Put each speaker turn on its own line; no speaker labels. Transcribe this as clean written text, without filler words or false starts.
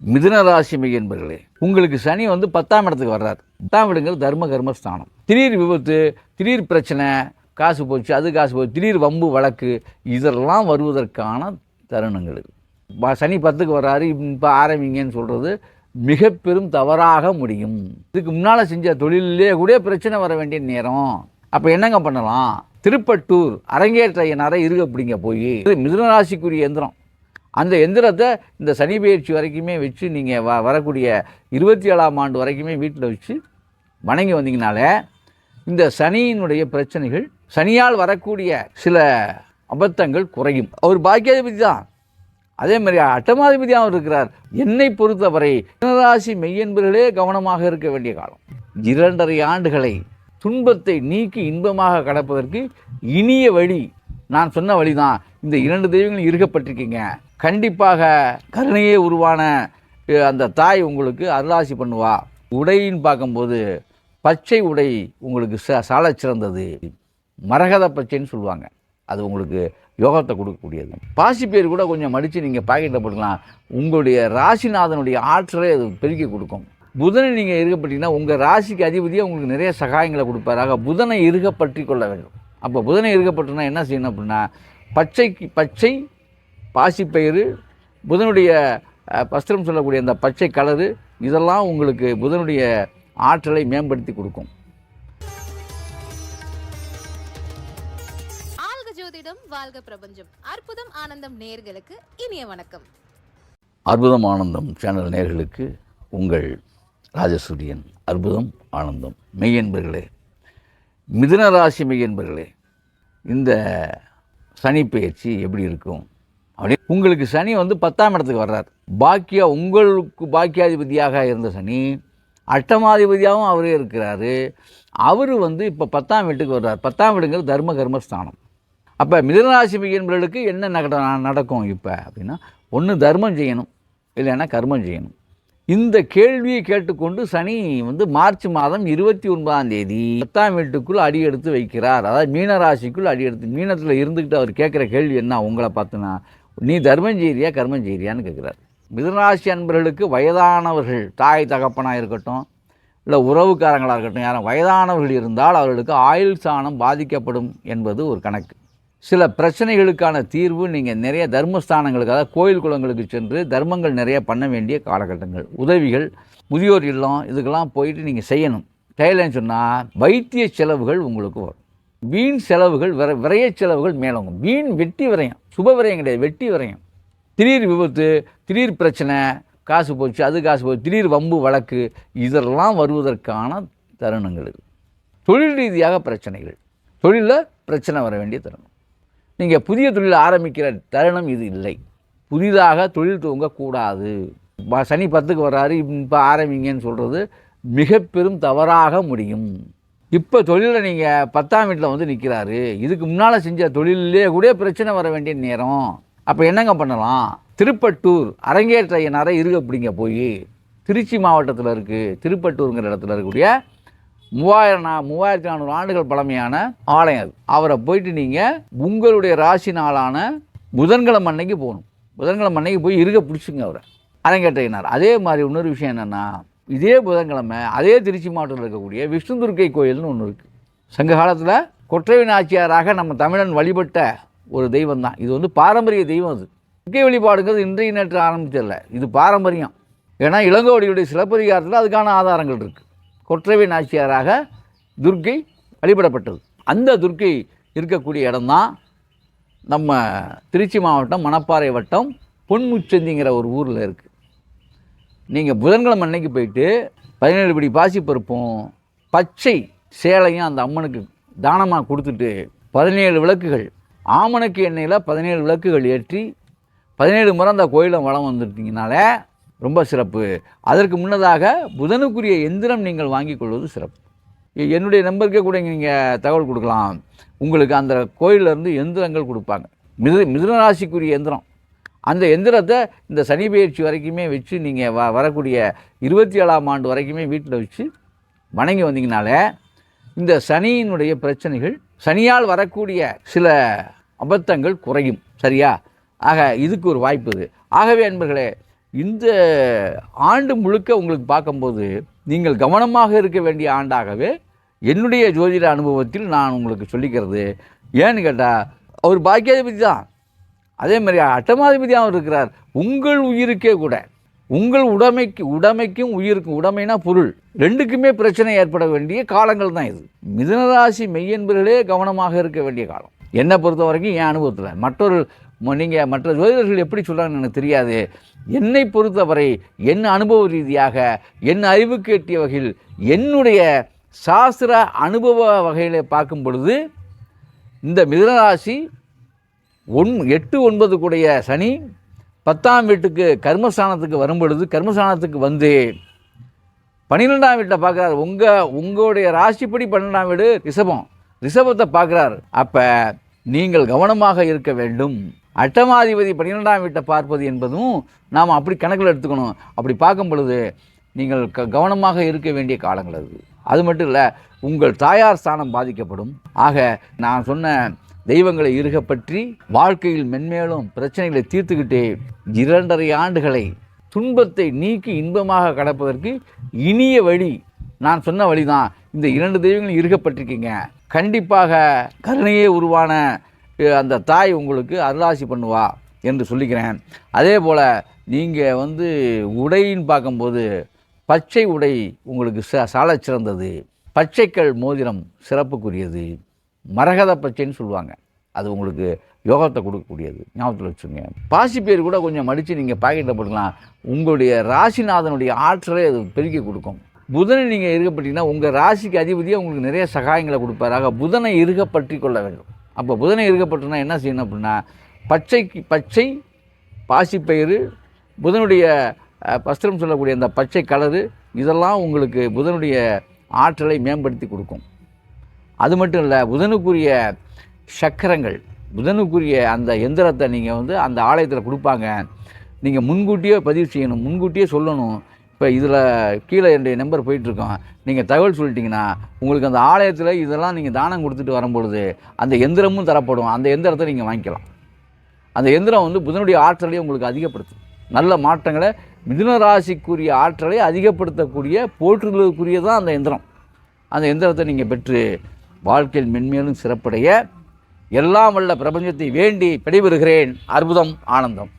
மிதுன ராசி என்பர்களே, உங்களுக்கு சனி வந்து 10ஆம் இடத்துக்கு வர்றார். 10ஆம் இடங்கிறது தர்ம கர்மஸ்தானம். திடீர் விபத்து, திடீர் பிரச்சனை, காசு போச்சு, அது காசு போச்சு, திடீர் வம்பு வழக்கு, இதெல்லாம் வருவதற்கான தருணங்கள் இது. சனி 10க்கு வர்றாரு, இப்போ ஆரம்பிங்கன்னு சொல்கிறது மிக பெரும் தவறாக முடியும். இதுக்கு முன்னால் செஞ்ச தொழிலே கூட பிரச்சனை வர வேண்டிய நேரம். அப்போ என்னங்க பண்ணலாம்? திருப்பட்டூர் அரங்கேற்ற ஐயனாரை இருக பிடிங்க போய் மிதுன ராசிக்குரிய எந்திரம், அந்த எந்திரத்தை இந்த சனி பயிற்சி வரைக்குமே வச்சு நீங்கள் வரக்கூடிய 27ஆம் ஆண்டு வரைக்குமே வீட்டில் வச்சு வணங்கி வந்தீங்கனாலே இந்த சனியினுடைய பிரச்சனைகள், சனியால் வரக்கூடிய சில அபத்தங்கள் குறையும். அவர் பாக்கியாதிபதி தான், அதே மாதிரி அட்டமாதிபதியாகவும் இருக்கிறார். என்னை பொறுத்தவரை மீனராசி மெய்யன்பர்களே கவனமாக இருக்க வேண்டிய காலம். 2.5 ஆண்டுகளை துன்பத்தை நீக்கி இன்பமாக கடப்பதற்கு இனிய வழி, நான் சொன்ன வழி தான். இந்த 2 தெய்வங்களும் இருக்கப்பட்டிருக்கீங்க. கண்டிப்பாக கருணையே உருவான அந்த தாய் உங்களுக்கு அருளாசி பண்ணுவா. உடைன்னு பார்க்கும்போது பச்சை உடை உங்களுக்கு சால சிறந்தது. மரகத பச்சைன்னு சொல்லுவாங்க, அது உங்களுக்கு யோகத்தை கொடுக்கக்கூடியது. பாசிப்பேர் கூட கொஞ்சம் மடித்து நீங்கள் பாக்கெட்டில் போட்டுக்கலாம். உங்களுடைய ராசிநாதனுடைய ஆற்றலை அது பெருக்கி கொடுக்கும். புதனை நீங்கள் இருக்கப்பட்டீங்கன்னா உங்கள் ராசிக்கு அதிபதியாக உங்களுக்கு நிறைய சகாயங்களை கொடுப்பாராக. புதனை இருக்கப்பற்றி கொள்ள வேண்டும். அப்போ புதனை இருக்கப்பட்டுனா என்ன செய்யணும் அப்படின்னா, பச்சை பாசிப்பயிறு, புதனுடைய வஸ்திரம் சொல்லக்கூடிய அந்த பச்சை கலரு, இதெல்லாம் உங்களுக்கு புதனுடைய ஆற்றலை மேம்படுத்தி கொடுக்கும்.
ஜோதிடம் வாழ்க பிரபஞ்சம். அற்புதம் ஆனந்தம் நேயர்களுக்கு இனிய வணக்கம்.
அற்புதம் ஆனந்தம் சேனல் நேயர்களுக்கு உங்கள் ராஜசூரியன். அற்புதம் ஆனந்தம் மெய்யன்பர்களே, மிதுன ராசி மெய்யன்பர்களே, இந்த சனி பயிற்சி எப்படி இருக்கும் அப்படி? உங்களுக்கு சனி வந்து 10ஆம் இடத்துக்கு வர்றார். உங்களுக்கு பாக்கியாதிபதியாக இருந்த சனி அட்டமாதிபதியாகவும் அவரே இருக்கிறாரு. அவர் வந்து இப்போ 10ஆம் வீட்டுக்கு வர்றார். 10ஆம் வீடுங்கிறது தர்ம கர்மஸ்தானம். அப்போ மிதுனராசி என்பவர்களுக்கு என்ன நடக்கும் இப்போ அப்படின்னா, ஒன்று தர்மம் செய்யணும், இல்லைன்னா கர்மம் செய்யணும். இந்த கேள்வியை கேட்டுக்கொண்டு சனி வந்து மார்ச் மாதம் 29ஆம் தேதி 10ஆம் வீட்டுக்குள் அடி எடுத்து வைக்கிறார். அதாவது மீனராசிக்குள் அடி எடுத்து, மீனத்தில் இருந்துக்கிட்டு அவர் கேட்குற கேள்வி என்ன உங்களை பார்த்துனா, நீ தர்மம் செய்கிறியா கர்மம் செய்கிறியான்னு கேட்குறார். மிதுனராசி அன்பர்களுக்கு வயதானவர்கள், தாய் தகப்பனாக இருக்கட்டும், இல்லை உறவுக்காரங்களாக இருக்கட்டும், யாரும் வயதானவர்கள் இருந்தால் அவர்களுக்கு ஆயுள் சாணம் பாதிக்கப்படும் என்பது ஒரு கணக்கு. சில பிரச்சனைகளுக்கான தீர்வு நீங்கள் நிறைய தர்மஸ்தானங்களுக்கு, அதாவது கோயில் குளங்களுக்கு சென்று தர்மங்கள் நிறைய பண்ண வேண்டிய காலகட்டங்கள். உதவிகள், முதியோர் இல்லம், இதுக்கெல்லாம் போயிட்டு நீங்கள் செய்யணும். செய்யலைன்னு சொன்னால் வைத்திய செலவுகள் உங்களுக்கு வரும். வீண் செலவுகள், விரைய செலவுகள் மேலோங்கும். வீண் வெட்டி விரயம், சுப விரயம் கிடையாது, வெட்டி விரயம். திடீர் விபத்து, திடீர் பிரச்சனை, காசு போச்சு, அது காசு போச்சு, திடீர் வம்பு வழக்கு, இதெல்லாம் வருவதற்கான தருணங்கள் இது. தொழில் ரீதியாக பிரச்சனைகள், தொழிலில் பிரச்சனை வர வேண்டிய தருணம். நீங்கள் புதிய தொழில் ஆரம்பிக்கிற தருணம் இது இல்லை. புதிதாக தொழில் துவங்கக்கூடாது. சனி 10க்கு வர்றாரு, இப்போ ஆரம்பிங்கன்னு சொல்கிறது மிக பெரும் தவறாக முடியும். இப்போ தொழிலில் நீங்கள் 10ஆம் வீட்டில் வந்து நிற்கிறாரு, இதுக்கு முன்னால் செஞ்ச தொழிலே கூட பிரச்சனை வர வேண்டிய நேரம். அப்போ என்னங்க பண்ணலாம்? திருப்பட்டூர் அரங்கேற்ற ஐயனாரை இருக பிடிங்க போய், திருச்சி மாவட்டத்தில் இருக்குது, திருப்பட்டூருங்கிற இடத்துல இருக்கக்கூடிய 3400 ஆண்டுகள் பழமையான ஆலயம் அது. அவரை போயிட்டு நீங்கள் உங்களுடைய ராசி நாளான புதன்கிழமை அன்னைக்கு போகணும். புதன்கிழமை அன்னைக்கு போய் இருக பிடிச்சிங்க அவரை, அரங்கேற்றையினார். அதே மாதிரி இன்னொரு விஷயம் என்னென்னா, இதே புதன்கிழமை அதே திருச்சி மாவட்டத்தில் இருக்கக்கூடிய விஷ்ணு துர்க்கை கோயில்னு ஒன்று இருக்குது. சங்க காலத்தில் கொற்றை நாச்சியாராக நம்ம தமிழன் வழிபட்ட ஒரு தெய்வம் தான். இது வந்து பாரம்பரிய தெய்வம். அது துர்க்கை வழிபாடுங்கிறது இன்றைய நேற்று ஆரம்பிச்சதில்லை, இது பாரம்பரியம். ஏன்னா இளங்கோவடியுடைய சிலப்பதிகாரத்தில் அதுக்கான ஆதாரங்கள் இருக்குது. கொற்றவை நாச்சியாராக துர்க்கை வழிபடப்பட்டது. அந்த துர்க்கை இருக்கக்கூடிய இடம்தான் நம்ம திருச்சி மாவட்டம் மணப்பாறை வட்டம் பொன்முச்சந்திங்கிற ஒரு ஊரில் இருக்குது. நீங்கள் புதன்கிழமை அன்னைக்கு போயிட்டு 17 படி பாசிப்பருப்பும் பச்சை சேலையும் அந்த அம்மனுக்கு தானமாக கொடுத்துட்டு 17 விளக்குகள், ஆமணக்கு எண்ணெயில் 17 விளக்குகள் ஏற்றி 17 முறை அந்த கோயிலை வளம் வந்துட்டீங்கனாலே ரொம்ப சிறப்பு. அதற்கு முன்னதாக புதனுக்குரிய எந்திரம் நீங்கள் வாங்கிக் கொள்வது சிறப்பு. என்னுடைய நம்பருக்கே கூட நீங்கள் தகவல் கொடுக்கலாம். உங்களுக்கு அந்த கோயிலிருந்து எந்திரங்கள் கொடுப்பாங்க. மிதுனராசிக்குரிய எந்திரம், அந்த எந்திரத்தை இந்த சனி பயிற்சி வரைக்குமே வச்சு நீங்கள் வரக்கூடிய 27ஆம் ஆண்டு வரைக்குமே வீட்டில் வச்சு வணங்கி வந்தீங்கனாலே இந்த சனியினுடைய பிரச்சனைகள், சனியால் வரக்கூடிய சில அபத்தங்கள் குறையும். சரியா? ஆக இதுக்கு ஒரு வாய்ப்பு இது. ஆகவே அன்பர்களே, இந்த ஆண்டு முழுக்க உங்களுக்கு பார்க்கும்போது நீங்கள் கவனமாக இருக்க வேண்டிய ஆண்டாகவே என்னுடைய ஜோதிட அனுபவத்தில் நான் உங்களுக்கு சொல்லிக்கிறது. ஏன்னு கேட்டால் அவர் பாக்கியாதிபதி தான், அதே மாதிரி அட்டமாதிபதியாகவும் இருக்கிறார். உங்கள் உயிருக்கே கூட, உங்கள் உடைமைக்கும் உயிருக்கும், உடைமைனா பொருள், ரெண்டுக்குமே பிரச்சனை ஏற்பட வேண்டிய காலங்கள் தான் இது. மிதுனராசி மெய்யன்பர்களே கவனமாக இருக்க வேண்டிய காலம் என்னை பொறுத்த வரைக்கும். என் அனுபவத்தில் நீங்கள் மற்ற ஜோதிடர்கள் எப்படி சொல்கிறாங்கன்னு எனக்கு தெரியாது. என்னை பொறுத்தவரை என் அனுபவ ரீதியாக, என் அறிவுக்கு எட்டிய வகையில், என்னுடைய சாஸ்திர அனுபவ வகையில் பார்க்கும் பொழுது இந்த மிதுனராசி 8, 9 கூடிய சனி 10ஆம் வீட்டுக்கு கர்மஸ்தானத்துக்கு வரும் பொழுது, கர்மஸ்தானத்துக்கு வந்து 12ஆம் வீட்டை பார்க்குறாரு. உங்களுடைய ராசிப்படி 12ஆம் வீடு ரிஷபத்தை பார்க்குறாரு. அப்போ நீங்கள் கவனமாக இருக்க வேண்டும். அட்டமாதிபதி 12ஆம் வீட்டை பார்ப்பது என்பதும் நாம் அப்படி கணக்கில் எடுத்துக்கணும். அப்படி பார்க்கும் பொழுது நீங்கள் கவனமாக இருக்க வேண்டிய காலங்கள் அது மட்டும் இல்லை, உங்கள் தாயார் ஸ்தானம் பாதிக்கப்படும். ஆக நான் சொன்ன தெய்வங்களை பற்றி வாழ்க்கையில் மென்மேலும் பிரச்சனைகளை தீர்த்துக்கிட்டு 2.5 ஆண்டுகளை துன்பத்தை நீக்கி இன்பமாக கடப்பதற்கு இனிய வழி, நான் சொன்ன வழி தான். இந்த 2 தெய்வங்களும் இருக்கப்பட்டிருக்கீங்க. கண்டிப்பாக கருணையே உருவான அந்த தாய் உங்களுக்கு அருளாசி பண்ணுவா என்று சொல்லிக்கிறேன். அதே போல் நீங்கள் உடைன்னு பார்க்கும்போது பச்சை உடை உங்களுக்கு சால சிறந்தது. பச்சைக்கல் மோதிரம் சிறப்புக்குரியது. மரகத பச்சைன்னு சொல்லுவாங்க, அது உங்களுக்கு யோகத்தை கொடுக்கக்கூடியது. ஞாபகத்தில் வச்சுங்க. பாசிப்பேர் கூட கொஞ்சம் மடித்து நீங்கள் பாக்கெட்டில் போட்டுக்கலாம். உங்களுடைய ராசிநாதனுடைய ஆற்றலை அது பெருக்கி கொடுக்கும். புதனை நீங்கள் இருக்கப்பட்டீங்கன்னா உங்கள் ராசிக்கு அதிபதியாக உங்களுக்கு நிறைய சகாயங்களை கொடுப்பாராக. புதனை இருக்கப்பற்றி கொள்ள வேண்டும். அப்போ புதனை இருக்கப்பட்டுனா என்ன செய்யணும் அப்படின்னா, பச்சை பாசிப்பயிறு, புதனுடைய வஸ்திரம் சொல்லக்கூடிய அந்த பச்சை கலரு, இதெல்லாம் உங்களுக்கு புதனுடைய ஆற்றலை மேம்படுத்தி கொடுக்கும். அது மட்டும் இல்லை, புதனுக்குரிய சக்கரங்கள், புதனுக்குரிய அந்த எந்திரத்தை நீங்கள் அந்த ஆலயத்தில் கொடுப்பாங்க. நீங்கள் முன்கூட்டியே பதிவு செய்யணும், முன்கூட்டியே சொல்லணும். இப்போ இதில் கீழே என்னுடைய நம்பர் போயிட்டுருக்கோம். நீங்கள் தகவல் சொல்லிட்டீங்கன்னா உங்களுக்கு அந்த ஆலயத்தில் இதெல்லாம் நீங்கள் தானம் கொடுத்துட்டு வரும்பொழுது அந்த எந்திரமும் தரப்படும். அந்த எந்திரத்தை நீங்கள் வாங்கிக்கலாம். அந்த எந்திரம் புதனுடைய ஆற்றலை உங்களுக்கு அதிகப்படுத்தும். நல்ல மாற்றங்களை, மிதுன ராசிக்குரிய ஆற்றலை அதிகப்படுத்தக்கூடிய போற்றுதலுக்குரியதான் அந்த எந்திரம். அந்த எந்திரத்தை நீங்கள் பெற்று வாழ்க்கையில் மென்மேலும் சிறப்படைய எல்லாம் வல்ல பிரபஞ்சத்தை வேண்டி விடைபெறுகிறேன். அற்புதம், ஆனந்தம்.